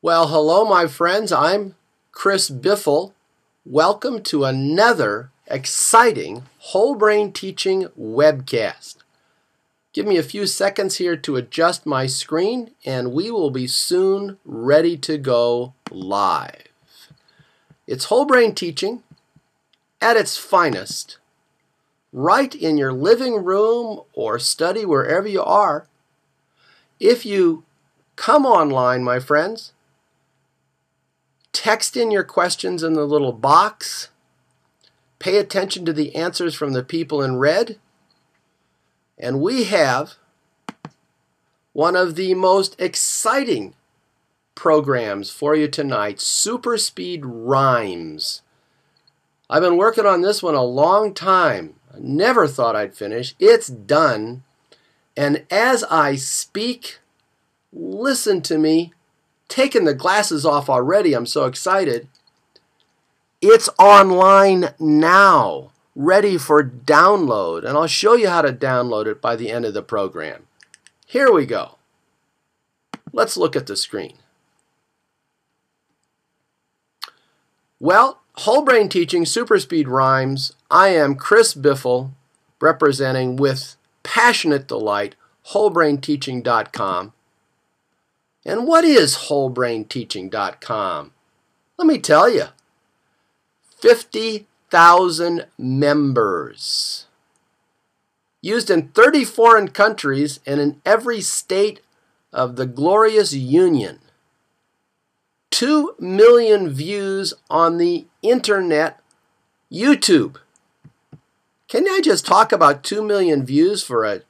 Well, hello, my friends. I'm Chris Biffle. Welcome to another exciting whole brain teaching webcast. Give me a few seconds here to adjust my screen, and we will be soon ready to go live. It's whole brain teaching at its finest, right in your living room or study, wherever you are. If you come online, my friends, text in your questions in the little box. Pay attention to the answers from the people in red. And we have one of the most exciting programs for you tonight, Super Speed Rhymes. I've been working on this one a long time. I never thought I'd finish. It's done. And as I speak, listen to me. Taking the glasses off already. I'm so excited. It's online now, ready for download, and I'll show you how to download it by the end of the program. Here we go. Let's look at the screen. Well, whole brain teaching, super speed rhymes. I am Chris Biffle, representing with passionate delight wholebrainteaching.com. And what is wholebrainteaching.com? Let me tell you. 50,000 members. Used in 30 foreign countries and in every state of the glorious Union. 2 million views on the internet, YouTube. Can I just talk about 2 million views for a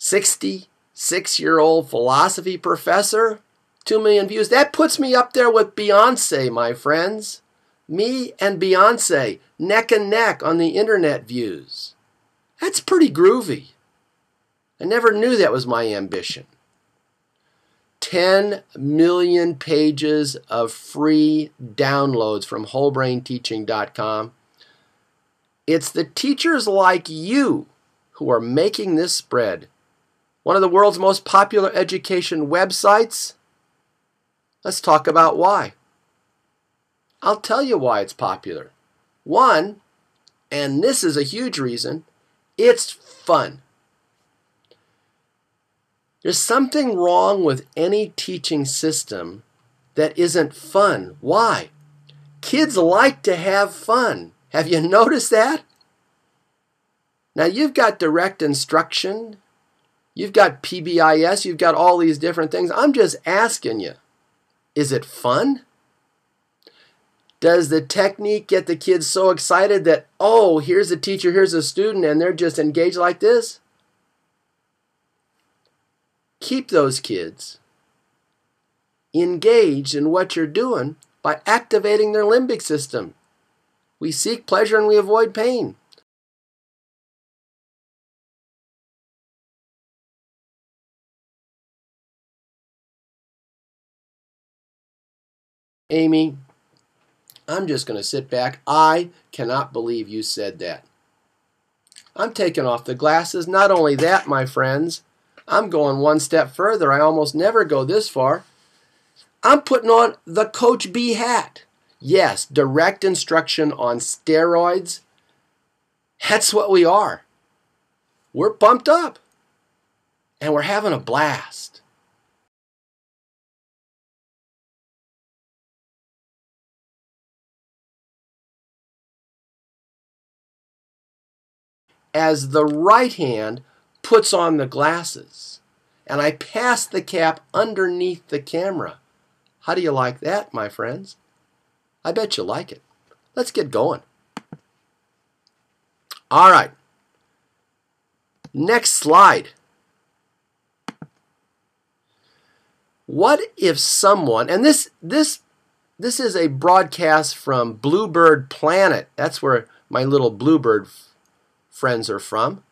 66-year-old philosophy professor? 2 million views. That puts me up there with Beyonce, my friends. Me and Beyonce, neck and neck on the internet views. That's pretty groovy. I never knew that was my ambition. 10 million pages of free downloads from wholebrainteaching.com. It's the teachers like you who are making this spread. One of the world's most popular education websites. Let's talk about why. I'll tell you why it's popular. One, and this is a huge reason, it's fun. There's something wrong with any teaching system that isn't fun. Why? Kids like to have fun. Have you noticed that? Now you've got direct instruction, you've got PBIS, you've got all these different things. I'm just asking you. Is it fun? Does the technique get the kids so excited that, oh, here's a teacher, here's a student, and they're just engaged like this? Keep those kids engaged in what you're doing by activating their limbic system. We seek pleasure and we avoid pain. Amy, I'm just going to sit back. I cannot believe you said that. I'm taking off the glasses. Not only that, my friends, I'm going one step further. I almost never go this far. I'm putting on the Coach B hat. Yes, direct instruction on steroids. That's what we are. We're pumped up. And we're having a blast. As the right hand puts on the glasses, and I pass the cap underneath the camera. How do you like that, my friends? I bet you like it. Let's get going. All right. Next slide. What if someone, and this is a broadcast from Bluebird Planet. That's where my little Bluebird friends are from.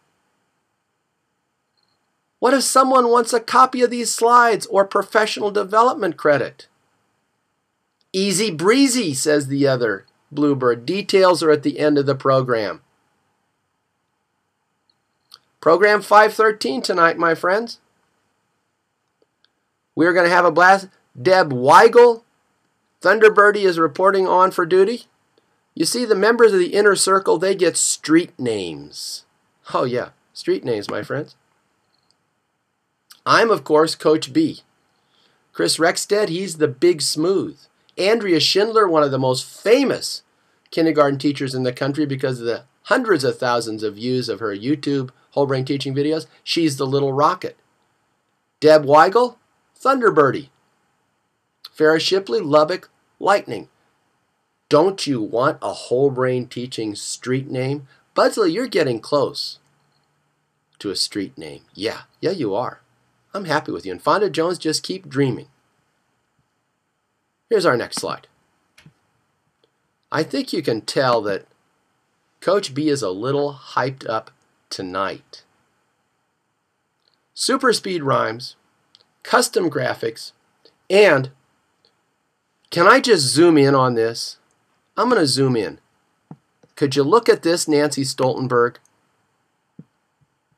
What if someone wants a copy of these slides or professional development credit? Easy breezy, says the other Bluebird. Details are at the end of the program. Program 513 tonight, my friends. We're going to have a blast. Deb Weigel, Thunderbirdie, is reporting on for duty. You see, the members of the inner circle, they get street names. Oh yeah, street names, my friends. I'm, of course, Coach B. Chris Rexted, he's the Big Smooth. Andrea Schindler, one of the most famous kindergarten teachers in the country because of the hundreds of thousands of views of her YouTube whole brain teaching videos, she's the Little Rocket. Deb Weigel, Thunderbirdie. Farrah Shipley, Lubbock Lightning. Don't you want a whole brain teaching street name? Budsley, you're getting close to a street name. Yeah, you are. I'm happy with you. And Fonda Jones, just keep dreaming. Here's our next slide. I think you can tell that Coach B is a little hyped up tonight. Super speed rhymes, custom graphics, and can I just zoom in on this? I'm going to zoom in. Could you look at this, Nancy Stoltenberg?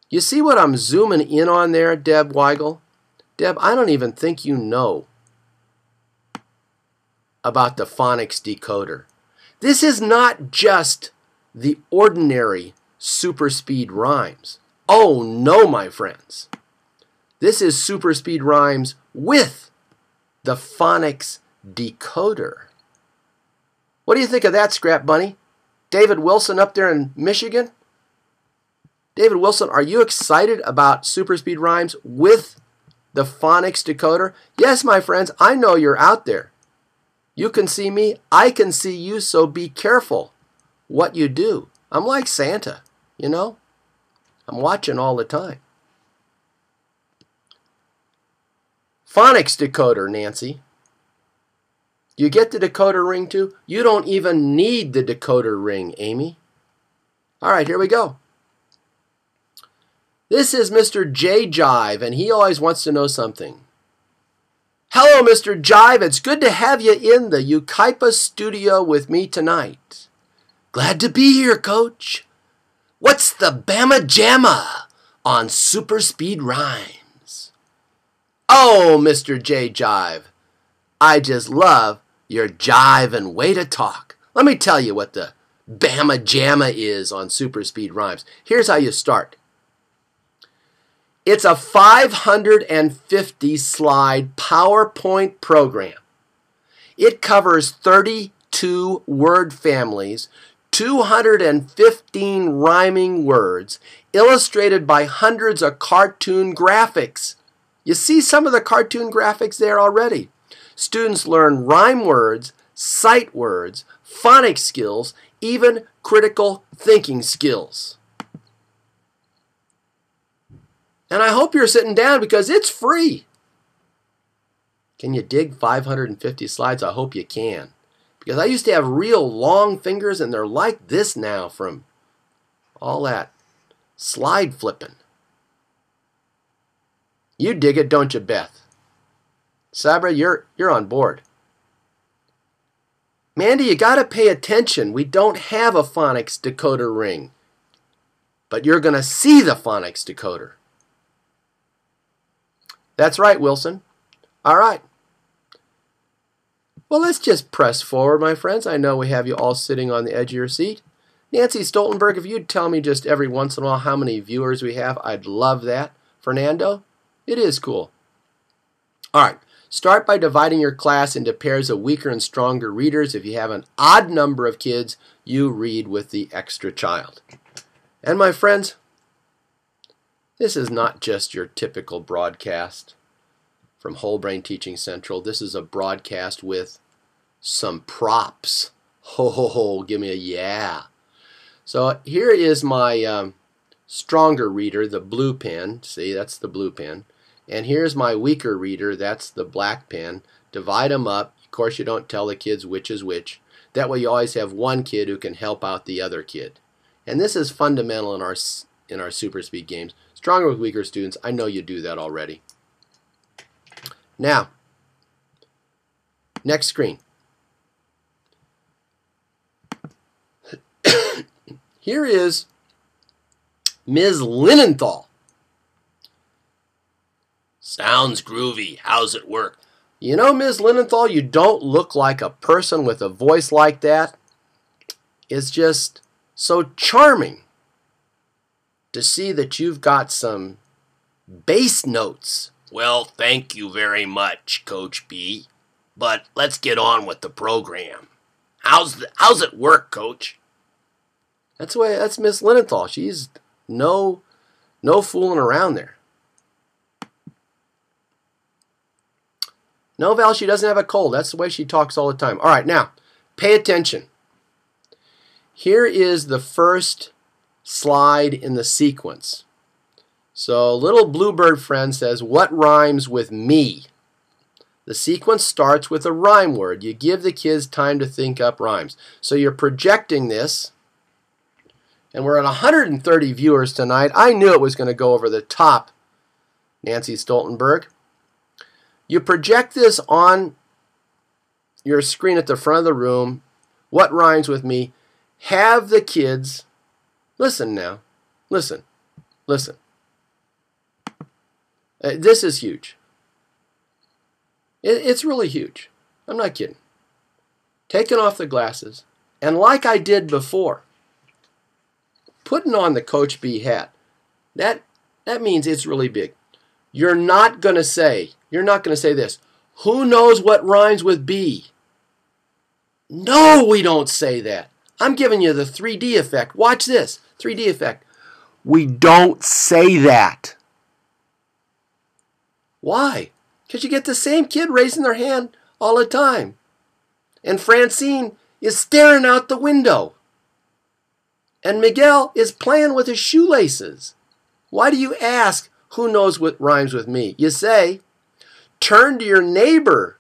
You see what I'm zooming in on there, Deb Weigel? Deb, I don't even think you know about the phonics decoder. This is not just the ordinary super speed rhymes. Oh no, my friends. This is super speed rhymes with the phonics decoder. What do you think of that, Scrap Bunny? David Wilson up there in Michigan? David Wilson, are you excited about super speed rhymes with the phonics decoder? Yes, my friends, I know you're out there. You can see me, I can see you, so be careful what you do. I'm like Santa, you know? I'm watching all the time. Phonics decoder, Nancy. You get the decoder ring too? You don't even need the decoder ring, Amy. All right, here we go. This is Mr. J Jive, and he always wants to know something. Hello, Mr. Jive. It's good to have you in the Ukaipa studio with me tonight. Glad to be here, Coach. What's the Bama Jamma on super speed rhymes? Oh, Mr. J Jive, I just love your jive and way to talk. Let me tell you what the Bama Jamma is on super speed rhymes. Here's how you start. It's a 550 slide PowerPoint program. It covers 32 word families, 215 rhyming words, illustrated by hundreds of cartoon graphics. You see some of the cartoon graphics there already. Students learn rhyme words, sight words, phonics skills, even critical thinking skills. And I hope you're sitting down because it's free. Can you dig 550 slides? I hope you can. Because I used to have real long fingers and they're like this now from all that slide flipping. You dig it, don't you, Beth? Sabra, you're on board. Mandy, you got to pay attention. We don't have a phonics decoder ring. But you're going to see the phonics decoder. That's right, Wilson. All right. Well, let's just press forward, my friends. I know we have you all sitting on the edge of your seat. Nancy Stoltenberg, if you'd tell me just every once in a while how many viewers we have, I'd love that. Fernando, it is cool. All right. Start by dividing your class into pairs of weaker and stronger readers. If you have an odd number of kids, you read with the extra child. And my friends, this is not just your typical broadcast from Whole Brain Teaching Central. This is a broadcast with some props. Ho, ho, ho, give me a yeah. So here is my stronger reader, the blue pen. See, that's the blue pen. And here's my weaker reader, that's the black pen. Divide them up. Of course, you don't tell the kids which is which. That way you always have one kid who can help out the other kid. And this is fundamental in our super speed games. Stronger with weaker students, I know you do that already. Now, next screen. Here is Ms. Linenthal. Sounds groovy. How's it work? You know, Ms. Linenthal, you don't look like a person with a voice like that. It's just so charming to see that you've got some bass notes. Well, thank you very much, Coach B. But let's get on with the program. How's it work, Coach? That's Miss Linenthal. She's no fooling around there. No, Val, she doesn't have a cold. That's the way she talks all the time. All right, now, pay attention. Here is the first slide in the sequence. So, little bluebird friend says, what rhymes with me? The sequence starts with a rhyme word. You give the kids time to think up rhymes. So you're projecting this, and we're at 130 viewers tonight. I knew it was going to go over the top, Nancy Stoltenberg. You project this on your screen at the front of the room. What rhymes with me? Have the kids, listen now, listen. This is huge. It's really huge. I'm not kidding. Taking off the glasses, and like I did before, putting on the Coach B hat. That means it's really big. You're not going to say this. Who knows what rhymes with B? No, we don't say that. I'm giving you the 3D effect. Watch this. 3D effect. We don't say that. Why? Because you get the same kid raising their hand all the time. And Francine is staring out the window. And Miguel is playing with his shoelaces. Why do you ask, who knows what rhymes with me? You say, turn to your neighbor.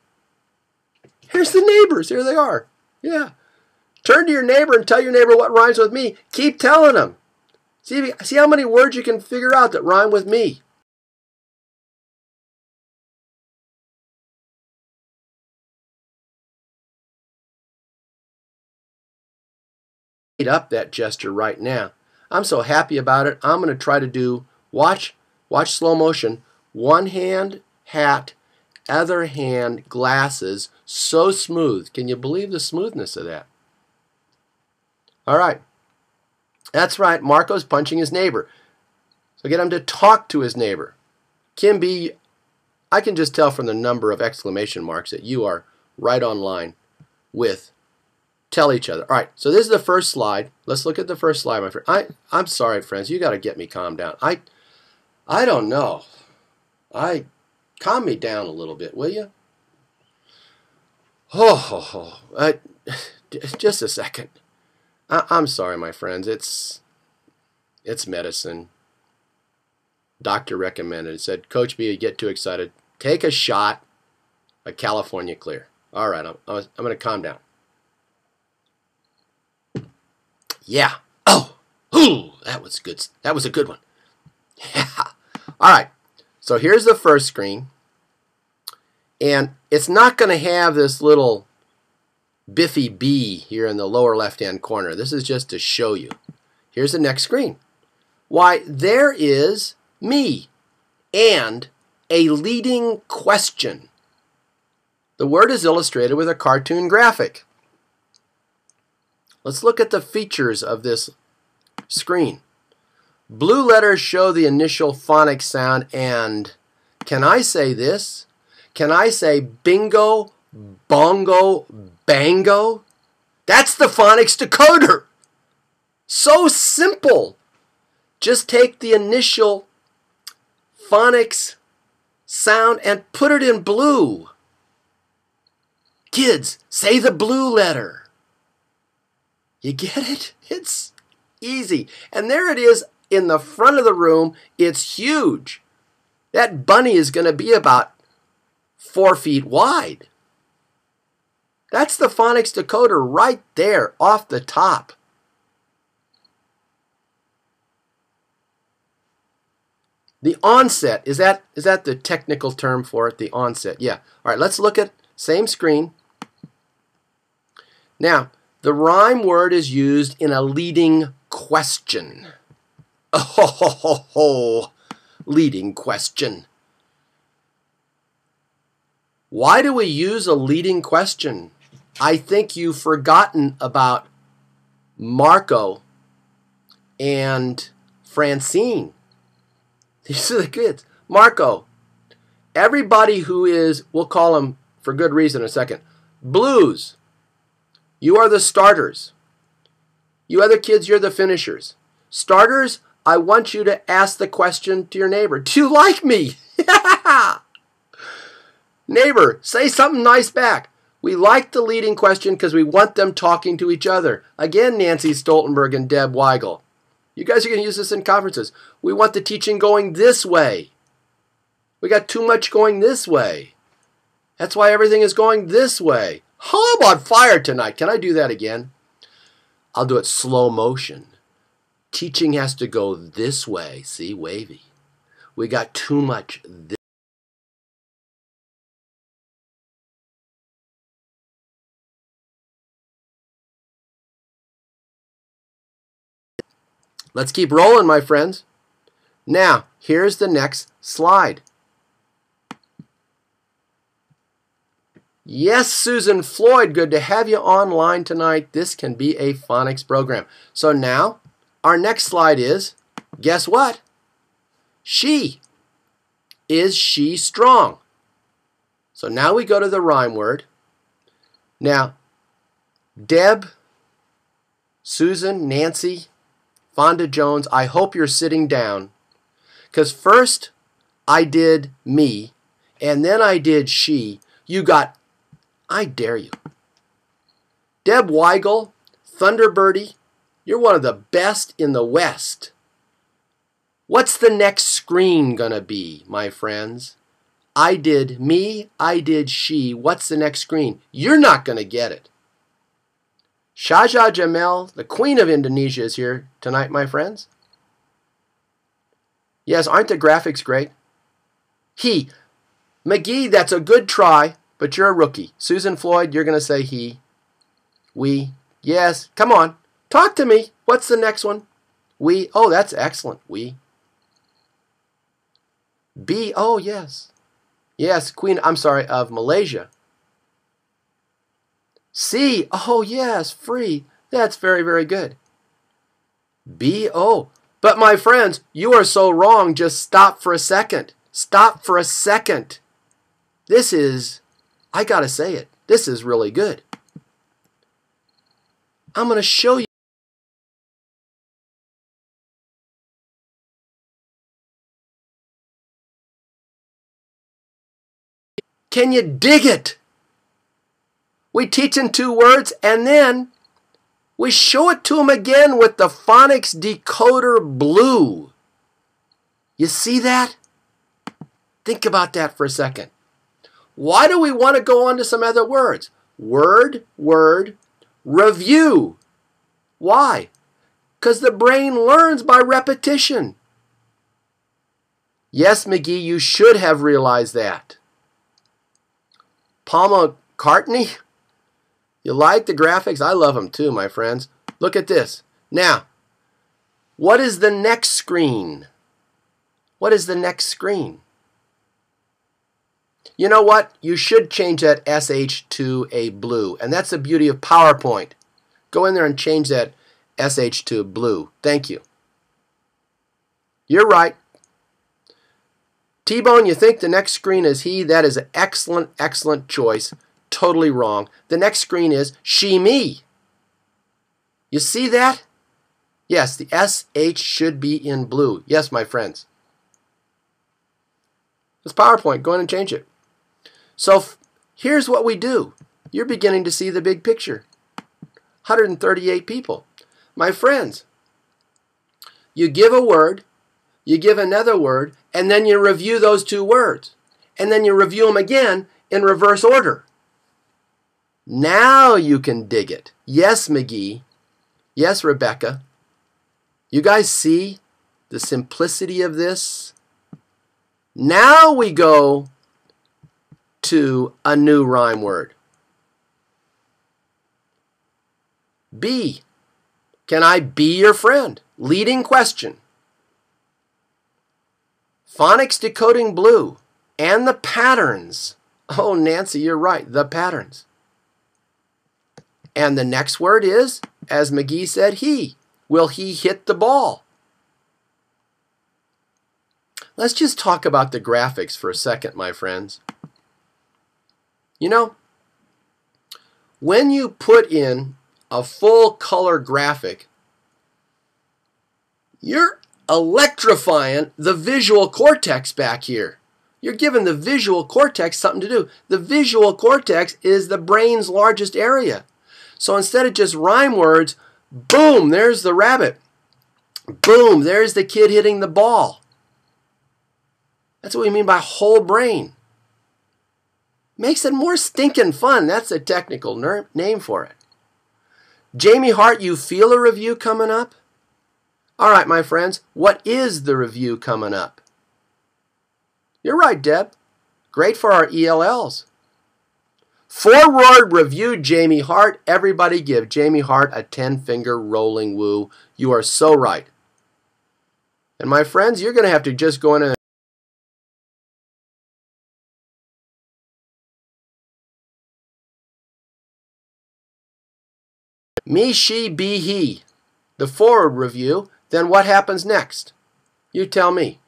Here's the neighbors. Here they are. Yeah. Turn to your neighbor and tell your neighbor what rhymes with me. Keep telling them. See how many words you can figure out that rhyme with me. Up that gesture right now. I'm so happy about it. I'm going to try to do, watch slow motion. One hand, hat, other hand, glasses. So smooth. Can you believe the smoothness of that? All right. That's right. Marco's punching his neighbor. So get him to talk to his neighbor. Kim B, I can just tell from the number of exclamation marks that you are right on line with tell each other. All right, so this is the first slide. Let's look at the first slide, my friend. I'm sorry, friends. You got to get me calmed down. I don't know. Calm me down a little bit, will you? Just a second. I'm sorry, my friends. It's medicine. Doctor recommended. It said, Coach B, you get too excited. Take a shot of California Clear. All right, I'm going to calm down. Yeah. Oh, ooh, that was good. That was a good one. Yeah. All right. So here's the first screen. And it's not going to have this little Biffy B here in the lower left-hand corner. This is just to show you. Here's the next screen. Why, there is me and a leading question. The word is illustrated with a cartoon graphic. Let's look at the features of this screen. Blue letters show the initial phonics sound, and can I say this? Can I say bingo, bongo, bango? That's the phonics decoder. So simple. Just take the initial phonics sound and put it in blue. Kids, say the blue letter. You get it? It's easy. And there it is in the front of the room. It's huge. That bunny is going to be about 4 feet wide. That's the phonics decoder right there off the top. The onset, is that the technical term for it? The onset, yeah. All right, let's look at same screen. Now, the rhyme word is used in a leading question. Oh, leading question. Why do we use a leading question? I think you've forgotten about Marco and Francine. These are the kids. Marco, everybody who is, we'll call them for good reason in a second, blues, you are the starters. You other kids, you're the finishers. Starters, I want you to ask the question to your neighbor. Do you like me? Neighbor, say something nice back. We like the leading question because we want them talking to each other. Again, Nancy Stoltenberg and Deb Weigel. You guys are going to use this in conferences. We want the teaching going this way. We got too much going this way. That's why everything is going this way. Oh, I'm on fire tonight. Can I do that again? I'll do it slow motion. Teaching has to go this way. See, wavy. We got too much this. Let's keep rolling, my friends. Now, here's the next slide. Yes, Susan Floyd, good to have you online tonight. This can be a phonics program. So now, our next slide is, guess what? She. Is she strong? So now we go to the rhyme word. Now, Deb, Susan, Nancy, Fonda Jones, I hope you're sitting down. Because first I did me, and then I did she. You got, I dare you. Deb Weigel, Thunderbirdie, you're one of the best in the West. What's the next screen going to be, my friends? I did me, I did she. What's the next screen? You're not going to get it. Shaja Jamel, the Queen of Indonesia, is here tonight, my friends. Yes, aren't the graphics great? He. McGee, that's a good try, but you're a rookie. Susan Floyd, you're going to say he. We. Yes, come on. Talk to me. What's the next one? We. Oh, that's excellent. We. B. Oh, yes. Yes, Queen, I'm sorry, of Malaysia. C. Oh, yes, free. That's very, very good. B. Oh, but my friends, you are so wrong. Just stop for a second. Stop for a second. This is, I got to say it, this is really good. I'm going to show you. Can you dig it? We teach in 2 words, and then we show it to them again with the phonics decoder blue. You see that? Think about that for a second. Why do we want to go on to some other words? Word, review. Why? Because the brain learns by repetition. Yes, McGee, you should have realized that. Paul McCartney? You like the graphics? I love them too, my friends. Look at this. Now, what is the next screen? What is the next screen? You know what? You should change that SH to a blue. And that's the beauty of PowerPoint. Go in there and change that SH to blue. Thank you. You're right. T-Bone, you think the next screen is he? That is an excellent, excellent choice. Totally wrong. The next screen is she, me. You see that? Yes, the SH should be in blue. Yes, my friends. It's PowerPoint. Go in and change it. So here's what we do. You're beginning to see the big picture. 138 people. My friends, you give a word, you give another word, and then you review those 2 words. And then you review them again in reverse order. Now you can dig it. Yes, McGee. Yes, Rebecca. You guys see the simplicity of this? Now we go to a new rhyme word. B. Can I be your friend? Leading question. Phonics decoding blue and the patterns Oh, Nancy, you're right. The patterns. And the next word is, as McGee said, he. Will he hit the ball? Let's just talk about the graphics for a second, my friends. You know, when you put in a full color graphic, you're electrifying the visual cortex back here. You're giving the visual cortex something to do. The visual cortex is the brain's largest area. So instead of just rhyme words, boom, there's the rabbit. Boom, there's the kid hitting the ball. That's what we mean by whole brain. Makes it more stinking fun. That's a technical name for it. Jamie Hart, you feel a review coming up? All right, my friends, what is the review coming up? You're right, Deb. Great for our ELLs. Forward review, Jamie Hart. Everybody give Jamie Hart a 10-finger rolling woo. You are so right. And my friends, you're going to have to just go in and me, she, be, he. The forward review. Then what happens next? You tell me.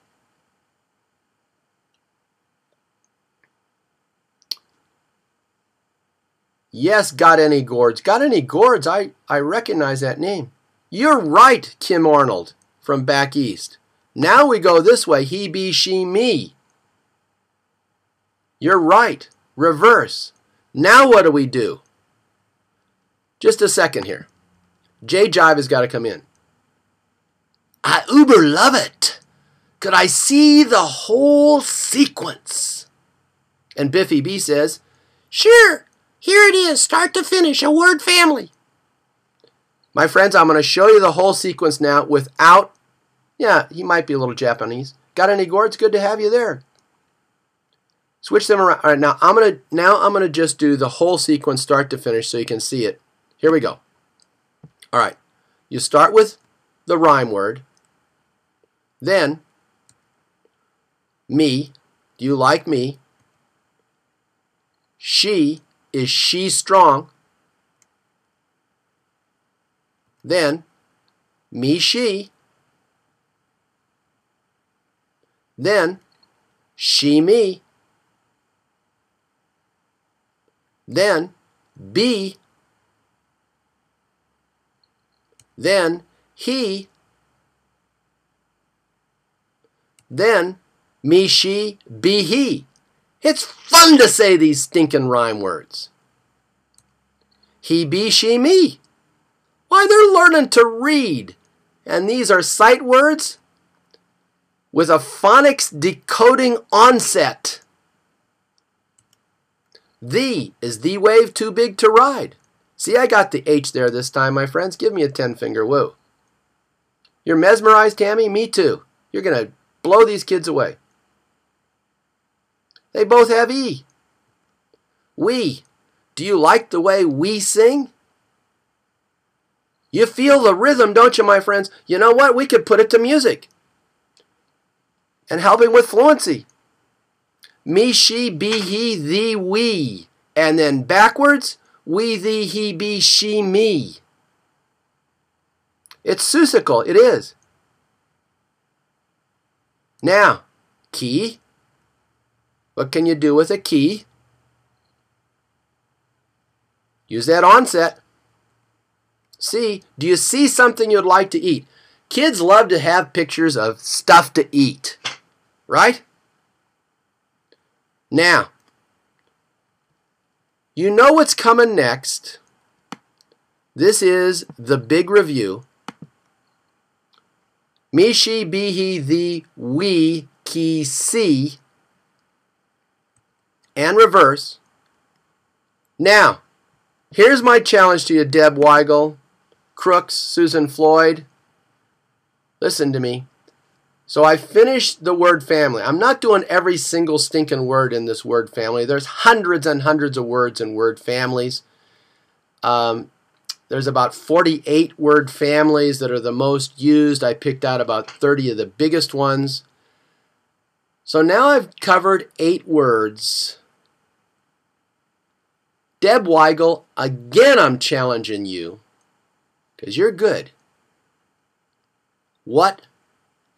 Yes, got any gourds? Got any gourds? I recognize that name. You're right, Kim Arnold from back east. Now we go this way. He, be, she, me. You're right. Reverse. Now what do we do? Just a second here. Jay Jive has got to come in. I uber love it. Could I see the whole sequence? And Biffy B says, sure. Here it is, start to finish, a word family. My friends, I'm going to show you the whole sequence now without, yeah, he might be a little Japanese. Got any gourds? Good to have you there. Switch them around. All right, now I'm going to just do the whole sequence start to finish so you can see it. Here we go. All right, you start with the rhyme word. Then, me. Do you like me? She. Is she strong? Then, me, she. Then, she, me. Then, be. Then, he. Then, me, she, be, he. It's fun to say these stinking rhyme words. He, be, she, me. Why, they're learning to read. And these are sight words with a phonics decoding onset. The is the wave too big to ride. See, I got the H there this time, my friends. Give me a 10-finger woo. You're mesmerized, Tammy? Me too. You're going to blow these kids away. They both have E. We. Do you like the way we sing? You feel the rhythm, don't you, my friends? You know what? We could put it to music and helping with fluency. Me, she, be, he, thee, we. And then backwards, we, thee, he, be, she, me. It's Seussical. It is. Now, key. What can you do with a key? Use that onset. See, do you see something you'd like to eat? Kids love to have pictures of stuff to eat, right? Now, you know what's coming next. This is the big review. Me, she, be, he, thee, we, ki, see. And reverse. Now, here's my challenge to you, Deb Weigel, Crooks, Susan Floyd. Listen to me. So I finished the word family. I'm not doing every single stinking word in this word family. There's hundreds and hundreds of words in word families. There's about 48 word families that are the most used. I picked out about 30 of the biggest ones. So now I've covered 8 words. Deb Weigel, again I'm challenging you, because you're good. What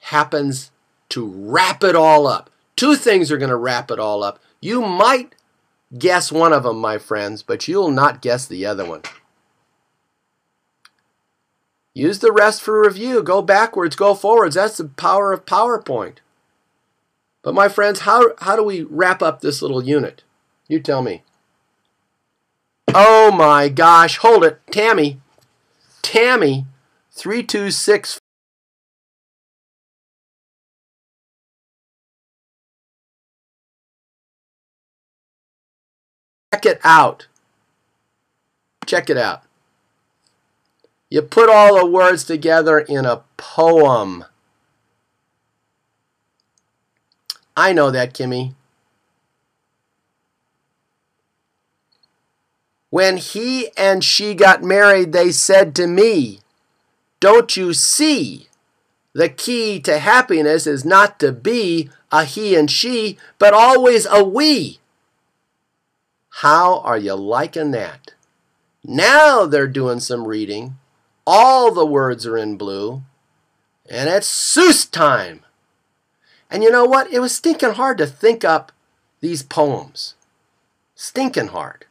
happens to wrap it all up? Two things are going to wrap it all up. You might guess one of them, my friends, but you'll not guess the other one. Use the rest for review. Go backwards, go forwards. That's the power of PowerPoint. But my friends, how do we wrap up this little unit? You tell me. Oh my gosh, hold it. Tammy, 326. Check it out. Check it out. You put all the words together in a poem. I know that, Kimmy. When he and she got married, they said to me, "Don't you see? The key to happiness is not to be a he and she, but always a we." How are you liking that? Now they're doing some reading. All the words are in blue. And it's Seuss time. And you know what? It was stinking hard to think up these poems. Stinking hard.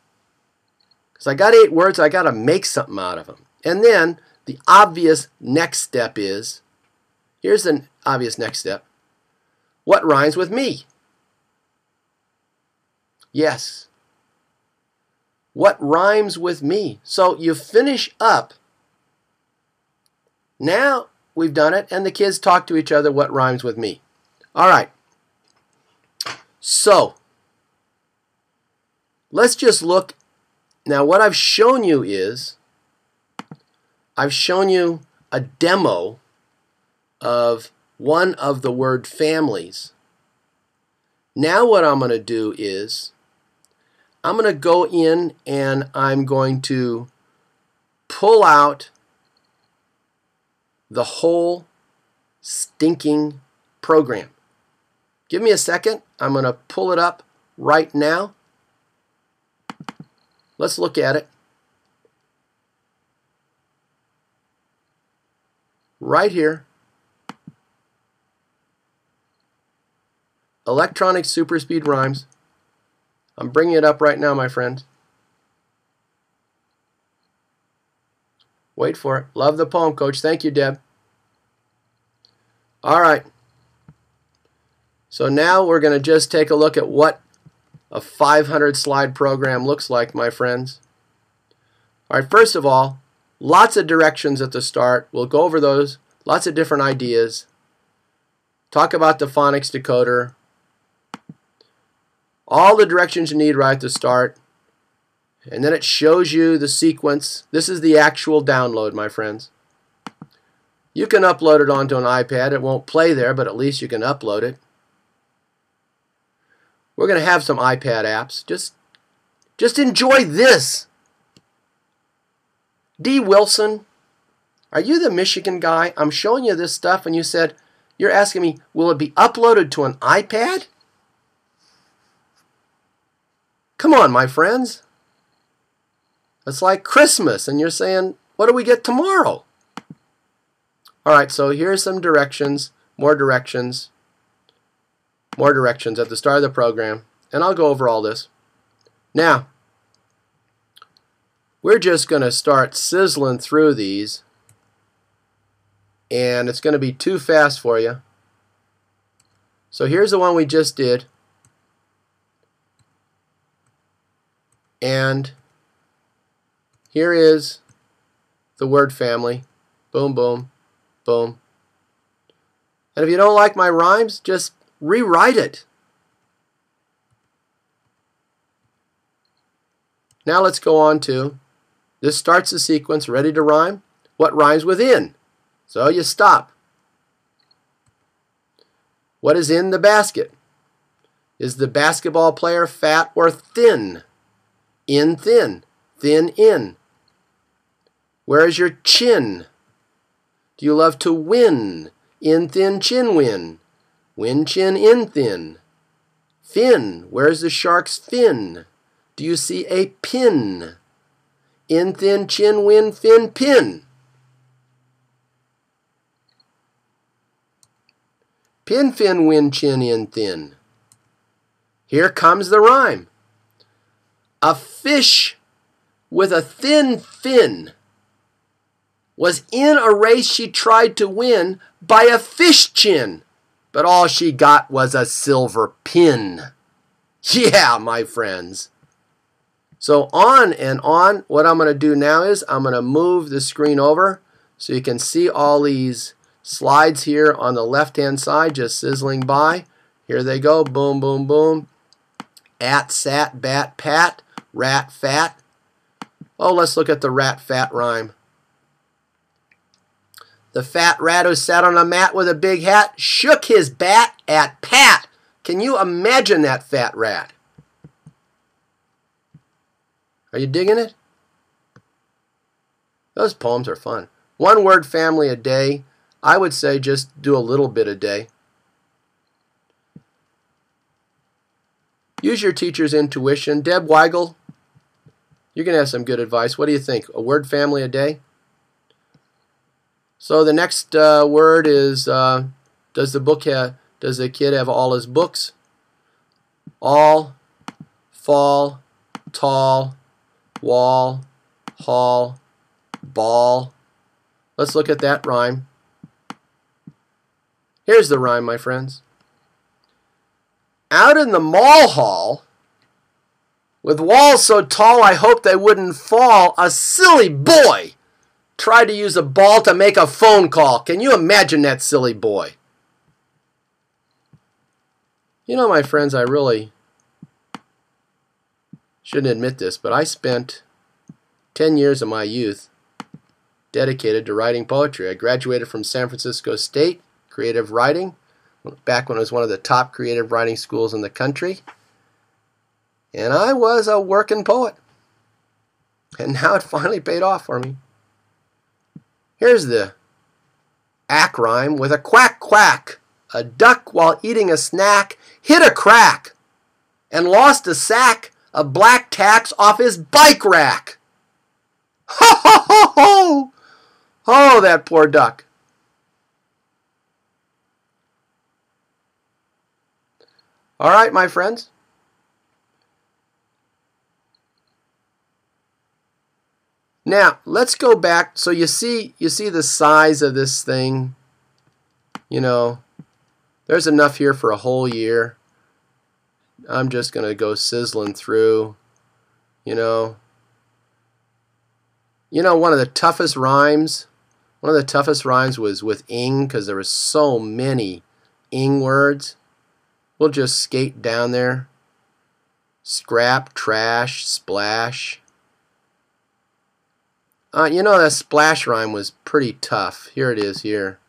Because I got 8 words, I got to make something out of them. And then the obvious next step is, here's an obvious next step. What rhymes with me? Yes. What rhymes with me? So you finish up. Now we've done it, and the kids talk to each other, what rhymes with me? All right. So let's just look. Now what I've shown you is, I've shown you a demo of one of the word families. Now what I'm going to do is, I'm going to go in and I'm going to pull out the whole stinking program. Give me a second. I'm going to pull it up right now. Let's look at it. Right here. Electronic super speed rhymes. I'm bringing it up right now, my friend. Wait for it. Love the poem, Coach. Thank you, Deb. All right. So now we're going to just take a look at what a 500 slide program looks like, my friends. All right, first of all, lots of directions at the start. We'll go over those. Lots of different ideas. Talk about the phonics decoder. All the directions you need right at the start. And then it shows you the sequence. This is the actual download, my friends. You can upload it onto an iPad. It won't play there, but at least you can upload it. We're going to have some iPad apps. Just enjoy this. D. Wilson, are you the Michigan guy? I'm showing you this stuff and you said, you're asking me, will it be uploaded to an iPad? Come on, my friends. It's like Christmas and you're saying, what do we get tomorrow? All right, so here's some directions, more directions at the start of the program, and I'll go over all this. Now, we're just going to start sizzling through these, and it's going to be too fast for you. So here's the one we just did, and here is the word family. Boom, boom, boom. And if you don't like my rhymes, just rewrite it. Now let's go on to, this starts the sequence, ready to rhyme. What rhymes with in? So you stop. What is in the basket? Is the basketball player fat or thin? In, thin. Thin, in. Where is your chin? Do you love to win? In, thin, chin, win. Win, chin, in, thin. Fin. Where's the shark's fin? Do you see a pin? In, thin, chin, win, fin, pin. Pin, fin, win, chin, in, thin. Here comes the rhyme. A fish with a thin fin was in a race she tried to win by a fish chin, but all she got was a silver pin. Yeah, my friends. So on and on. What I'm going to do now is I'm going to move the screen over so you can see all these slides here on the left-hand side just sizzling by. Here they go. Boom, boom, boom. At, sat, bat, pat, rat, fat. Oh, let's look at the rat, fat rhyme. The fat rat who sat on a mat with a big hat shook his bat at Pat. Can you imagine that fat rat? Are you digging it? Those poems are fun. One word family a day. I would say just do a little bit a day. Use your teacher's intuition. Deb Weigel, you're going to have some good advice. What do you think? A word family a day? So the next word is, does the kid have all his books? All, fall, tall, wall, hall, ball. Let's look at that rhyme. Here's the rhyme, my friends. Out in the mall hall, with walls so tall I hoped they wouldn't fall, a silly boy tried to use a ball to make a phone call. Can you imagine that silly boy? You know, my friends, I really shouldn't admit this, but I spent 10 years of my youth dedicated to writing poetry. I graduated from San Francisco State, creative writing, back when it was one of the top creative writing schools in the country. And I was a working poet. And now it finally paid off for me. Here's the ack rhyme with a quack quack. A duck while eating a snack hit a crack and lost a sack of black tacks off his bike rack. Ho ho ho ho! Oh, that poor duck. All right, my friends. Now, let's go back. So you see the size of this thing. You know, there's enough here for a whole year. I'm just going to go sizzling through. You know, one of the toughest rhymes was with ing, because there were so many ing words. We'll just skate down there. Scrap, trash, splash. You know, that splash rhyme was pretty tough. Here it is here.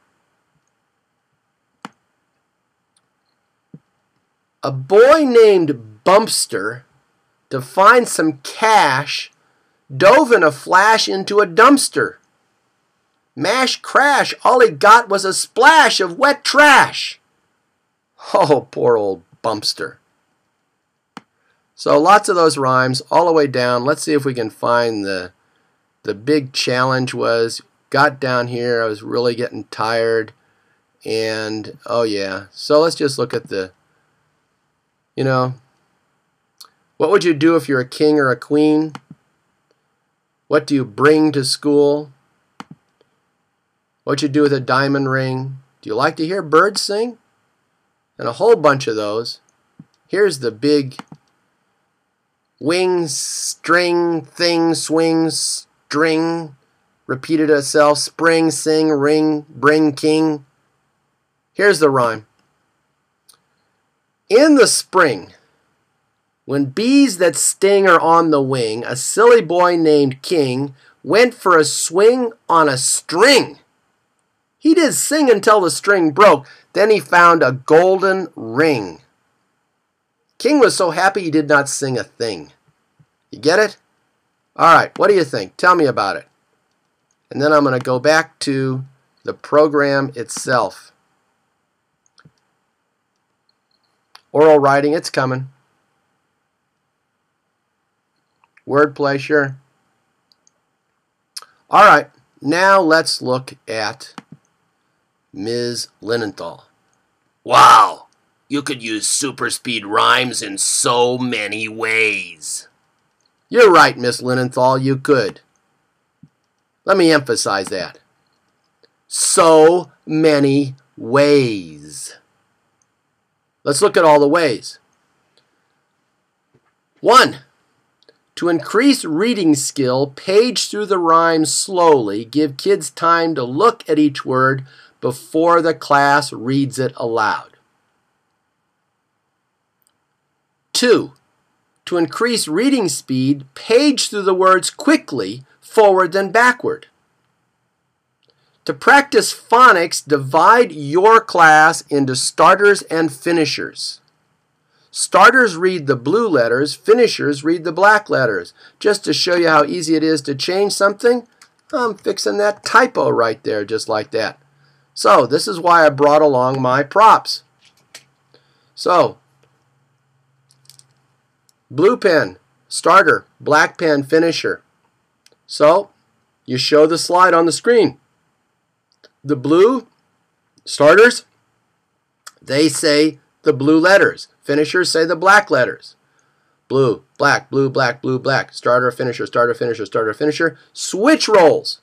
A boy named Bumpster, to find some cash, dove in a flash into a dumpster. Mash crash, all he got was a splash of wet trash. Oh, poor old Bumpster. So lots of those rhymes all the way down. Let's see if we can find the big challenge was, got down here, I was really getting tired, and oh yeah. So let's just look at the, you know, what would you do if you're a king or a queen? What do you bring to school? What you do with a diamond ring? Do you like to hear birds sing? And a whole bunch of those. Here's the big wing, string, thing, swings, string, repeated itself, spring, sing, ring, bring, king. Here's the rhyme. In the spring, when bees that sting are on the wing, a silly boy named King went for a swing on a string. He did sing until the string broke, then he found a golden ring. King was so happy he did not sing a thing. You get it? All right, what do you think? Tell me about it. And then I'm going to go back to the program itself. Oral writing, it's coming. Wordplay, sure. All right, now let's look at Ms. Linenthal. Wow, you could use super speed rhymes in so many ways. You're right, Miss Linenthal, you could. Let me emphasize that. So many ways. Let's look at all the ways. 1. To increase reading skill, page through the rhyme slowly. Give kids time to look at each word before the class reads it aloud. 2. To increase reading speed, page through the words quickly, forward and backward. To practice phonics, divide your class into starters and finishers. Starters read the blue letters, finishers read the black letters. Just to show you how easy it is to change something, I'm fixing that typo right there, just like that. So, this is why I brought along my props. So, blue pen, starter, black pen, finisher. So, you show the slide on the screen. The blue starters, they say the blue letters. Finishers say the black letters. Blue, black, blue, black, blue, black. Starter, finisher, starter, finisher, starter, finisher. Switch roles.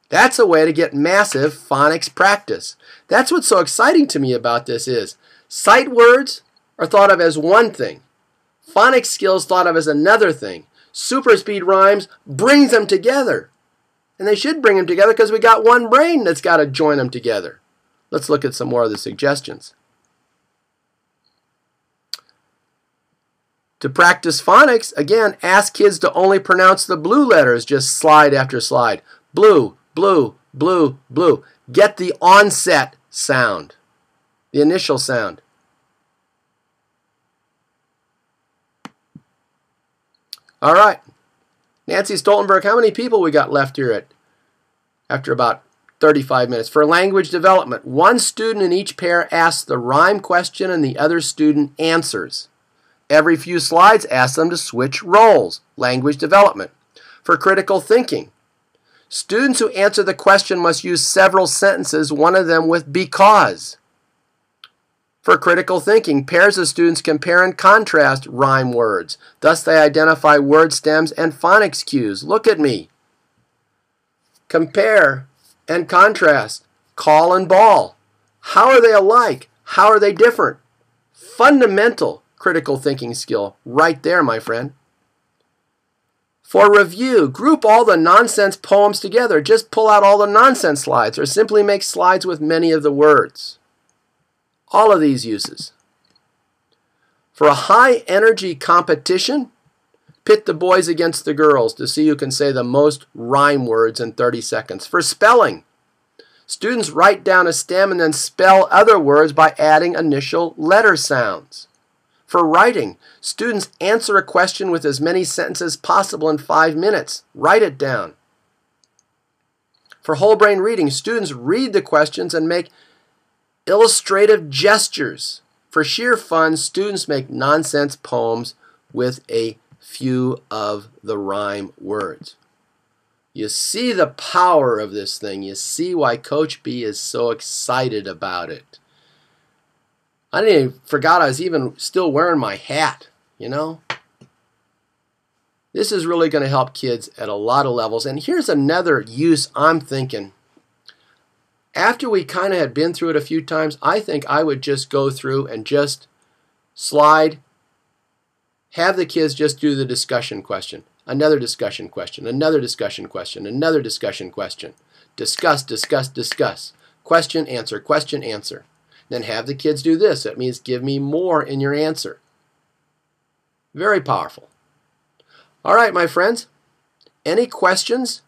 That's a way to get massive phonics practice. That's what's so exciting to me about this is sight words are thought of as one thing. Phonics skills thought of as another thing. Super speed rhymes brings them together. And they should bring them together because we got one brain that's got to join them together. Let's look at some more of the suggestions. To practice phonics, again, ask kids to only pronounce the blue letters, just slide after slide. Blue, blue, blue, blue. Get the onset sound, the initial sound. All right. Nancy Stoltenberg, how many people we got left here after about 35 minutes? For language development, one student in each pair asks the rhyme question and the other student answers. Every few slides, ask them to switch roles. Language development. For critical thinking, students who answer the question must use several sentences, one of them with because. For critical thinking, pairs of students compare and contrast rhyme words. Thus, they identify word stems and phonics cues. Look at me. Compare and contrast. Call and ball. How are they alike? How are they different? Fundamental critical thinking skill right there, my friend. For review, group all the nonsense poems together. Just pull out all the nonsense slides or simply make slides with many of the words. All of these uses. For a high energy competition, pit the boys against the girls to see who can say the most rhyme words in 30 seconds. For spelling, students write down a stem and then spell other words by adding initial letter sounds. For writing, students answer a question with as many sentences as possible in 5 minutes. Write it down. For whole brain reading, students read the questions and make illustrative gestures. For sheer fun, students make nonsense poems with a few of the rhyme words. You see the power of this thing. You see why Coach B is so excited about it. I didn't even forgot I was even still wearing my hat, you know. This is really going to help kids at a lot of levels. And here's another use I'm thinking. After we kind of had been through it a few times, I think I would just go through and just slide, have the kids just do the discussion question, another discussion question, another discussion question, another discussion question. Discuss, discuss, discuss. Question, answer, question, answer. Then have the kids do this. That means give me more in your answer. Very powerful. All right, my friends. Any questions?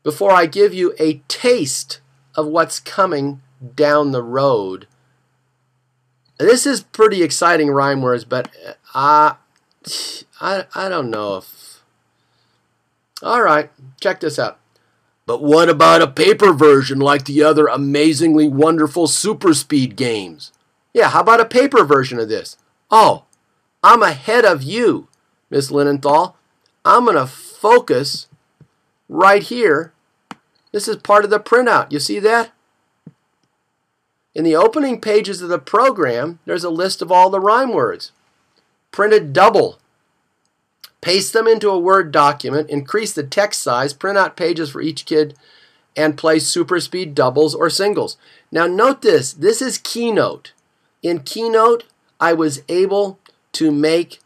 Before I give you a taste of what's coming down the road. This is pretty exciting rhyme words, but I don't know if... All right, check this out. But what about a paper version like the other amazingly wonderful super speed games? Yeah, how about a paper version of this? Oh, I'm ahead of you. Miss Linenthal. I'm going to focus right here. This is part of the printout. You see that? In the opening pages of the program, there's a list of all the rhyme words. Printed double. Paste them into a Word document, increase the text size, print out pages for each kid, and play super speed doubles or singles. Now note this. This is Keynote. In Keynote, I was able to make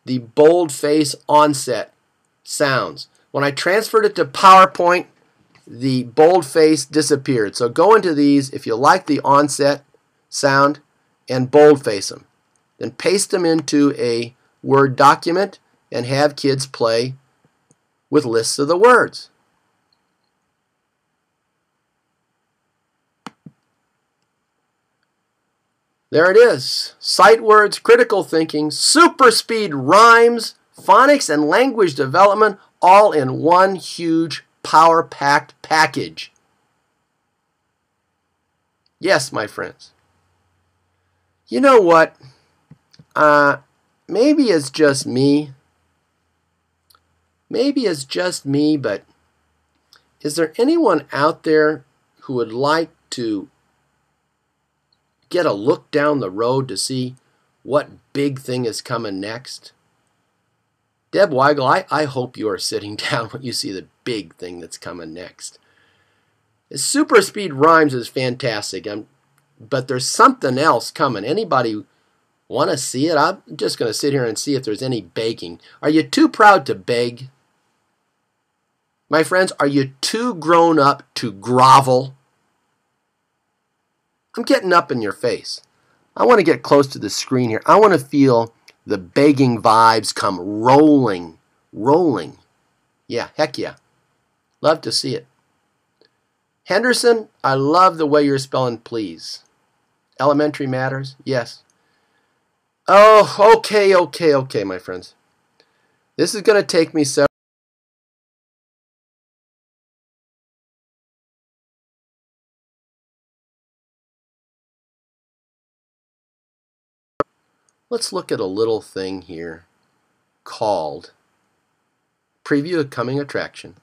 the boldface onset sounds. When I transferred it to PowerPoint, the boldface disappeared. So go into these if you like the onset sound and boldface them. Then paste them into a Word document and have kids play with lists of the words. There it is. Sight words, critical thinking, super speed rhymes, phonics, and language development all in one huge power-packed package. Yes, my friends. You know what? Maybe it's just me. Maybe it's just me, but is there anyone out there who would like to get a look down the road to see what big thing is coming next? Deb Weigel, I hope you are sitting down when you see the big thing that's coming next. Super speed rhymes is fantastic, but there's something else coming. Anybody want to see it? I'm just going to sit here and see if there's any begging. Are you too proud to beg? My friends, are you too grown up to grovel? I'm getting up in your face. I want to get close to the screen here. I want to feel the begging vibes come rolling. Yeah, heck yeah. Love to see it. Henderson, I love the way you're spelling please. Elementary matters? Yes. Oh, okay, my friends. This is going to take me several. Let's look at a little thing here called Preview of Coming Attraction.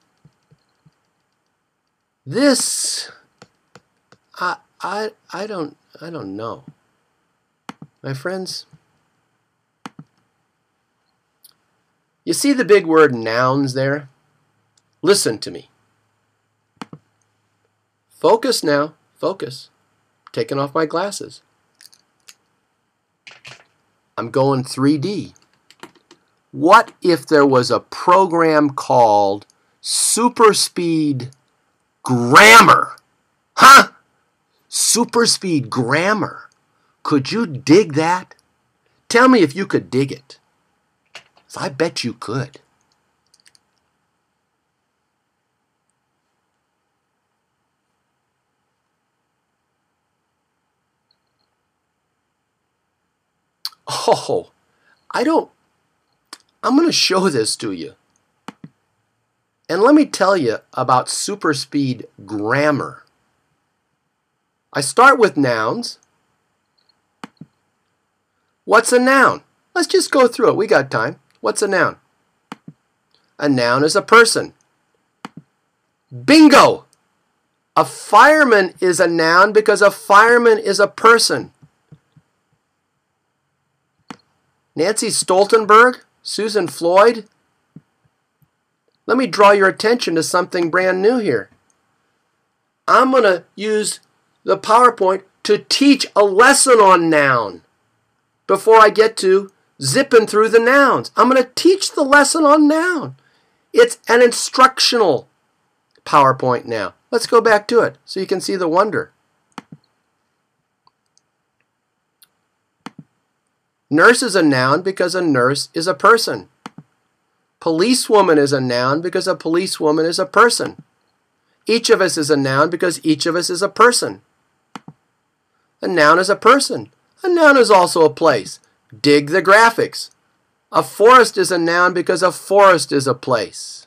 This, I don't know. My friends, you see the big word nouns there? Listen to me. Focus now. Focus. Taking off my glasses. I'm going 3D. What if there was a program called Super Speed Grammar? Huh? Super Speed Grammar. Could you dig that? Tell me if you could dig it. I bet you could. Oh, I'm going to show this to you. And let me tell you about super speed grammar. I start with nouns. What's a noun? Let's just go through it. We got time. What's a noun? A noun is a person. Bingo! A fireman is a noun because a fireman is a person. Nancy Stoltenberg, Susan Floyd. Let me draw your attention to something brand new here. I'm going to use the PowerPoint to teach a lesson on noun before I get to zipping through the nouns. I'm going to teach the lesson on noun. It's an instructional PowerPoint now. Let's go back to it so you can see the wonder. Nurse is a noun because a nurse is a person. Policewoman is a noun because a policewoman is a person. Each of us is a noun because each of us is a person. A noun is a person. A noun is also a place. Dig the graphics. A forest is a noun because a forest is a place.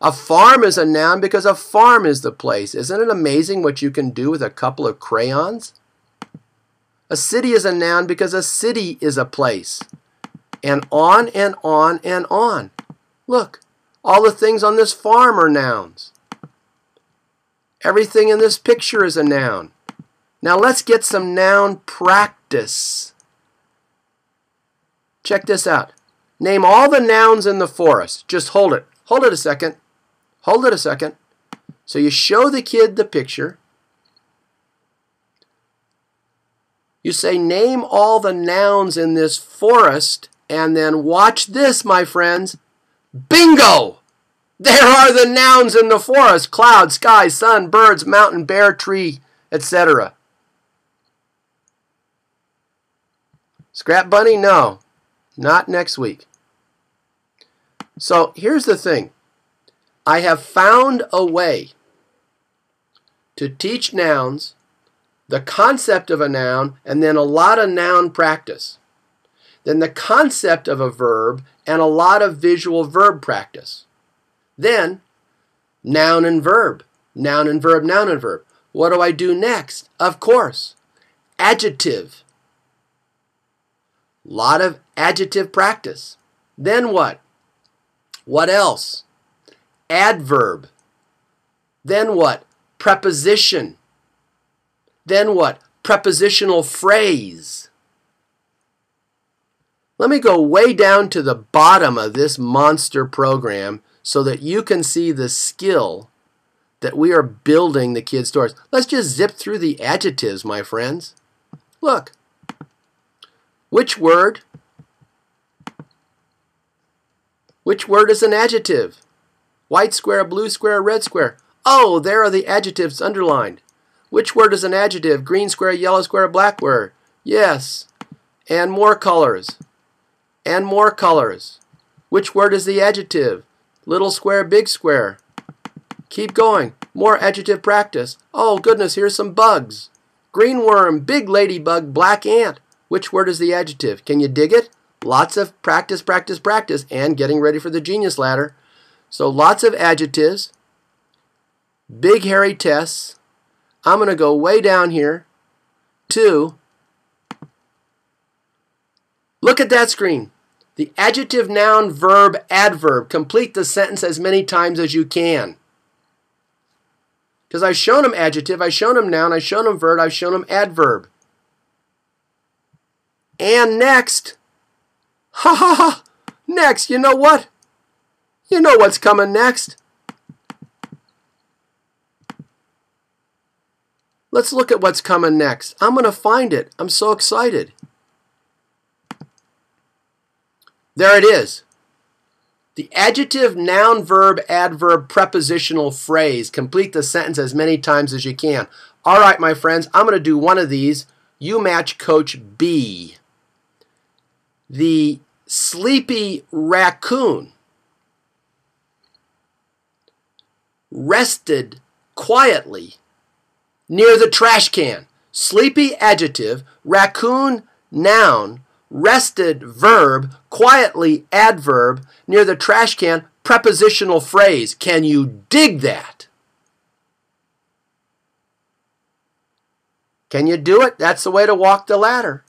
A farm is a noun because a farm is the place. Isn't it amazing what you can do with a couple of crayons? A city is a noun because a city is a place. and on and on and on. Look, all the things on this farm are nouns. Everything in this picture is a noun. Now let's get some noun practice. Check this out. Name all the nouns in the forest. Just hold it. Hold it a second. Hold it a second. So you show the kid the picture. You say, name all the nouns in this forest, and then watch this, my friends. Bingo! There are the nouns in the forest. Cloud, sky, sun, birds, mountain, bear, tree, etc. Scrap Bunny? No. Not next week. So here's the thing. I have found a way to teach nouns, the concept of a noun, and then a lot of noun practice. Then the concept of a verb and a lot of visual verb practice. Then noun and verb, noun and verb, noun and verb. What do I do next? Of course, adjective. Lot of adjective practice. Then what? What else? Adverb. Then what? Preposition. Then what? Prepositional phrase. Let me go way down to the bottom of this monster program so that you can see the skill that we are building the kids towards. Let's just zip through the adjectives, my friends. Look. Which word? Which word is an adjective? White square, blue square, red square. Oh, there are the adjectives underlined. Which word is an adjective? Green square, yellow square, black word. Yes. And more colors. And more colors. Which word is the adjective? Little square, big square. Keep going. More adjective practice. Oh, goodness, here's some bugs. Green worm, big ladybug, black ant. Which word is the adjective? Can you dig it? Lots of practice, practice, practice, and getting ready for the genius ladder. So lots of adjectives. Big hairy tests. I'm going to go way down here to, look at that screen. The adjective, noun, verb, adverb. Complete the sentence as many times as you can. Because I've shown them adjective, I've shown them noun, I've shown them verb, I've shown them adverb. And next, ha ha ha, next, you know what? You know what's coming next. Let's look at what's coming next. I'm going to find it. I'm so excited. There it is. The adjective, noun, verb, adverb, prepositional phrase. Complete the sentence as many times as you can. All right, my friends, I'm going to do one of these. You match Coach B. The sleepy raccoon rested quietly near the trash can. Sleepy adjective, raccoon noun, rested verb, quietly adverb, near the trash can, prepositional phrase. Can you dig that? Can you do it? That's the way to walk the ladder.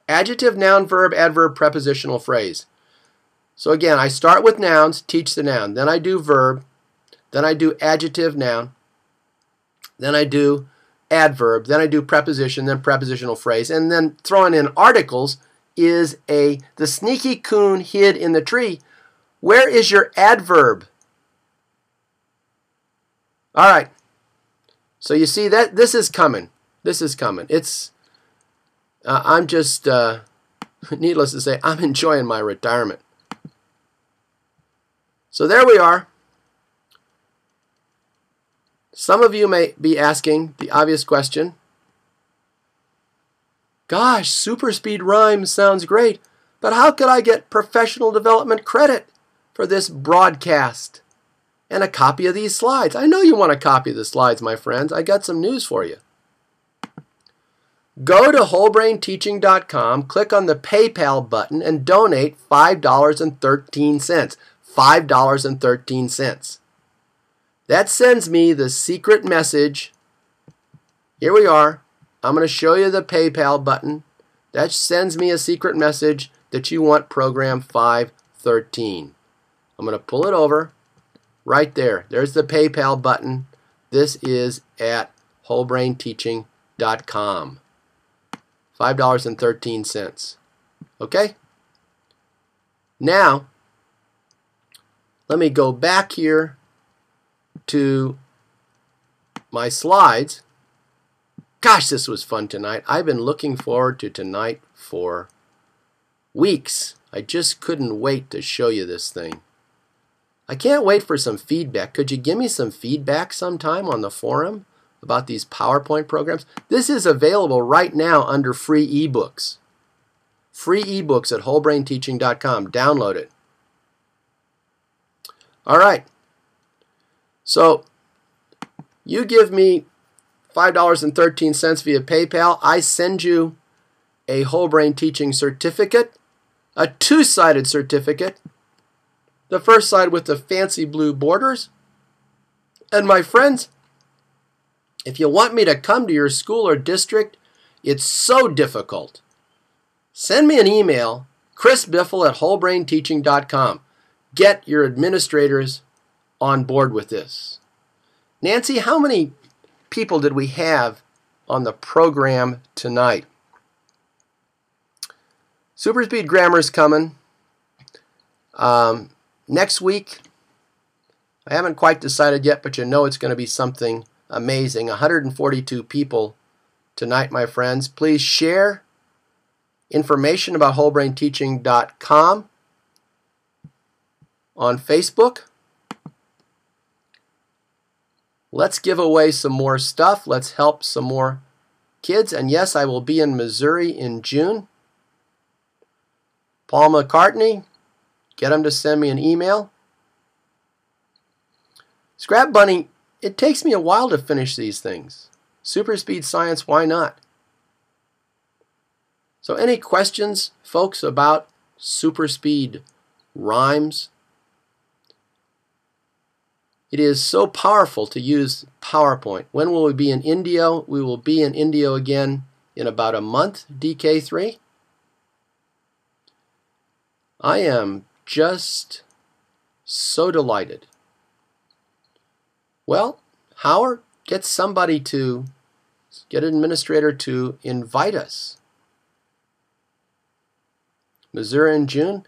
Adjective, noun, verb, adverb, prepositional phrase. So again, I start with nouns, teach the noun. Then I do verb. Then I do adjective, noun. Then I do adverb. Then I do preposition, then prepositional phrase. And then throwing in articles is the sneaky coon hid in the tree. Where is your adverb? All right. So you see that this is coming. This is coming. It's I'm just needless to say, I'm enjoying my retirement. So there we are. Some of you may be asking the obvious question. Gosh, super speed rhymes sounds great, but how could I get professional development credit for this broadcast and a copy of these slides? I know you want a copy of the slides, my friends. I got some news for you. Go to wholebrainteaching.com, click on the PayPal button, and donate $5.13. $5.13. That sends me the secret message. Here we are. I'm going to show you the PayPal button. That sends me a secret message that you want program 513. I'm going to pull it over right there. There's the PayPal button. This is at wholebrainteaching.com. $5.13. Okay? Now, let me go back here to my slides. Gosh, this was fun tonight. I've been looking forward to tonight for weeks. I just couldn't wait to show you this thing. I can't wait for some feedback. Could you give me some feedback sometime on the forum about these PowerPoint programs? This is available right now under free ebooks. Free ebooks at wholebrainteaching.com. Download it. All right. So you give me $5.13 via PayPal. I send you a Whole Brain Teaching certificate, a two-sided certificate. The first side with the fancy blue borders. And my friends, if you want me to come to your school or district, it's so difficult. Send me an email, chrisbiffle at wholebrainteaching.com. Get your administrators on board with this. Nancy, how many people did we have on the program tonight? Super Speed Grammar is coming. Next week, I haven't quite decided yet, but you know it's going to be something amazing. 142 people tonight, my friends. Please share information about wholebrainteaching.com on Facebook. Let's give away some more stuff. Let's help some more kids. And yes, I will be in Missouri in June. Paul McCartney, get him to send me an email. Scrap Bunny, it takes me a while to finish these things. Super Speed Science, why not? So any questions, folks, about Super Speed rhymes? It is so powerful to use PowerPoint. When will we be in Indio? We will be in Indio again in about a month, DK3. I am just so delighted. Well, Howard, get somebody to, get an administrator to invite us. Missouri in June.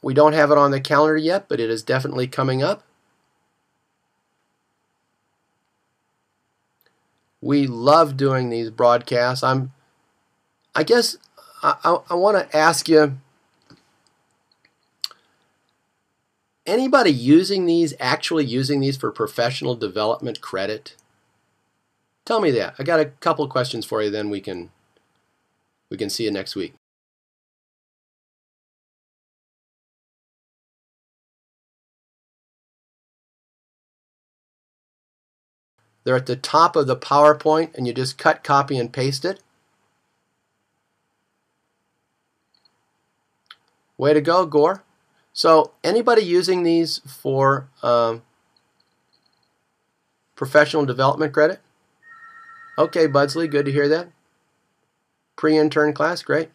We don't have it on the calendar yet, but it is definitely coming up. We love doing these broadcasts. I guess I want to ask you, anybody actually using these for professional development credit? Tell me that. I got a couple questions for you, then we can see you next week. They're at the top of the PowerPoint, and you just cut, copy, and paste it. Way to go, Gore. So anybody using these for professional development credit? Okay, Budsley, good to hear that. Pre-intern class, great.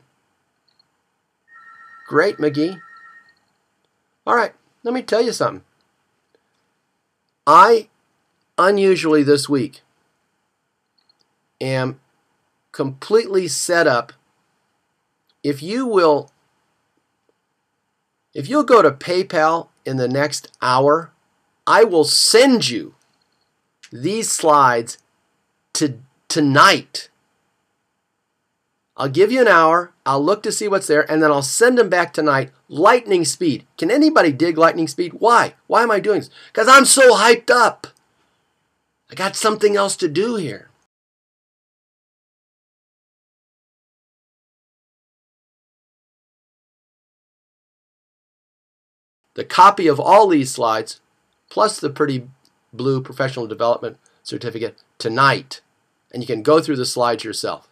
Great, McGee. All right, let me tell you something. I, unusually this week, am completely set up. If you'll go to PayPal in the next hour, I will send you these slides tonight. I'll give you an hour, I'll look to see what's there, and then I'll send them back tonight. Lightning speed. Can anybody dig lightning speed? Why? Why am I doing this? Because I'm so hyped up. I got something else to do here. The copy of all these slides, plus the pretty blue professional development certificate, tonight. And you can go through the slides yourself.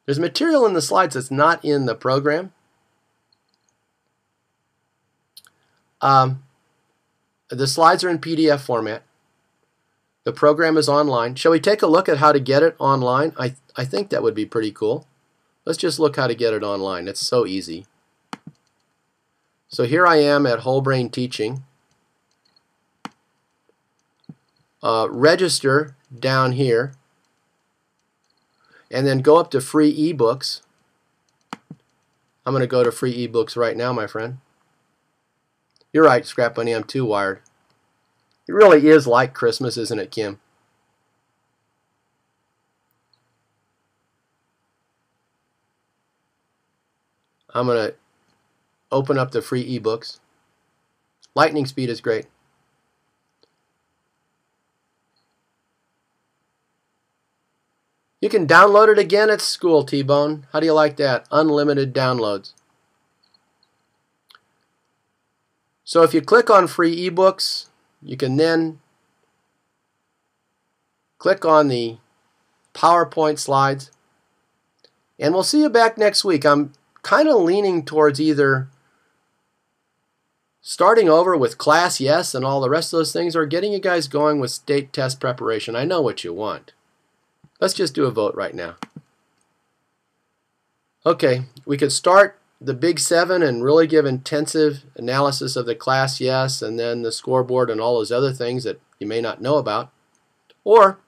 There's material in the slides that's not in the program. The slides are in PDF format. The program is online. Shall we take a look at how to get it online? I think that would be pretty cool. Let's just look how to get it online. It's so easy. So here I am at Whole Brain Teaching. Register down here, and then go up to free ebooks. I'm going to go to free ebooks right now, my friend. You're right, Scrap Bunny, I'm too wired. It really is like Christmas, isn't it, Kim? I'm going to open up the free ebooks. Lightning speed is great. You can download it again at school, T-Bone. How do you like that? Unlimited downloads. So if you click on free ebooks, you can then click on the PowerPoint slides. And we'll see you back next week. I'm kind of leaning towards either starting over with Class Yes and all the rest of those things, or getting you guys going with state test preparation. I know what you want. Let's just do a vote right now. Okay, we could start the Big 7 and really give intensive analysis of the Class Yes and then the scoreboard and all those other things that you may not know about. Or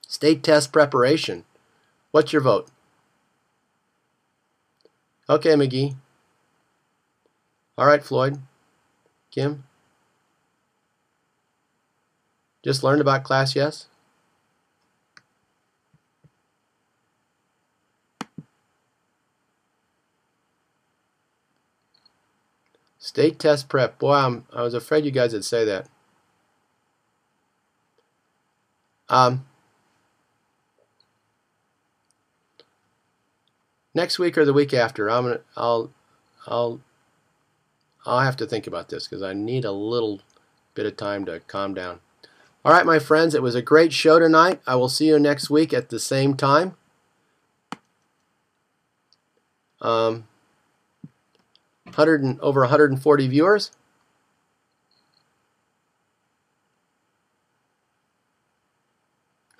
state test preparation. What's your vote? Okay, McGee. All right, Floyd. Kim? Just learned about Class Yes? State test prep. Boy, I was afraid you guys would say that. Next week or the week after, I'll have to think about this because I need a little bit of time to calm down. All right, my friends, it was a great show tonight. I will see you next week at the same time. Over 140 viewers.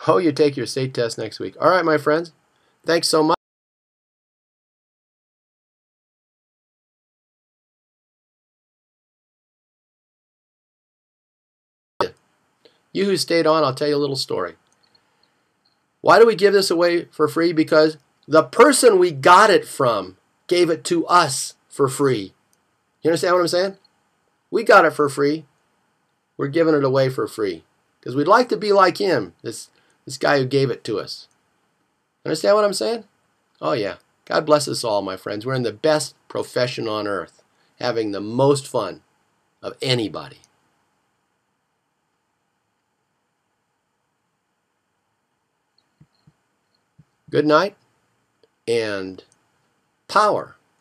Oh, you take your state test next week. All right, my friends. Thanks so much. You who stayed on, I'll tell you a little story. Why do we give this away for free? Because the person we got it from gave it to us for free. You understand what I'm saying? We got it for free. We're giving it away for free. Because we'd like to be like him, this guy who gave it to us. Understand what I'm saying? Oh yeah. God bless us all, my friends. We're in the best profession on earth, having the most fun of anybody. Good night and power.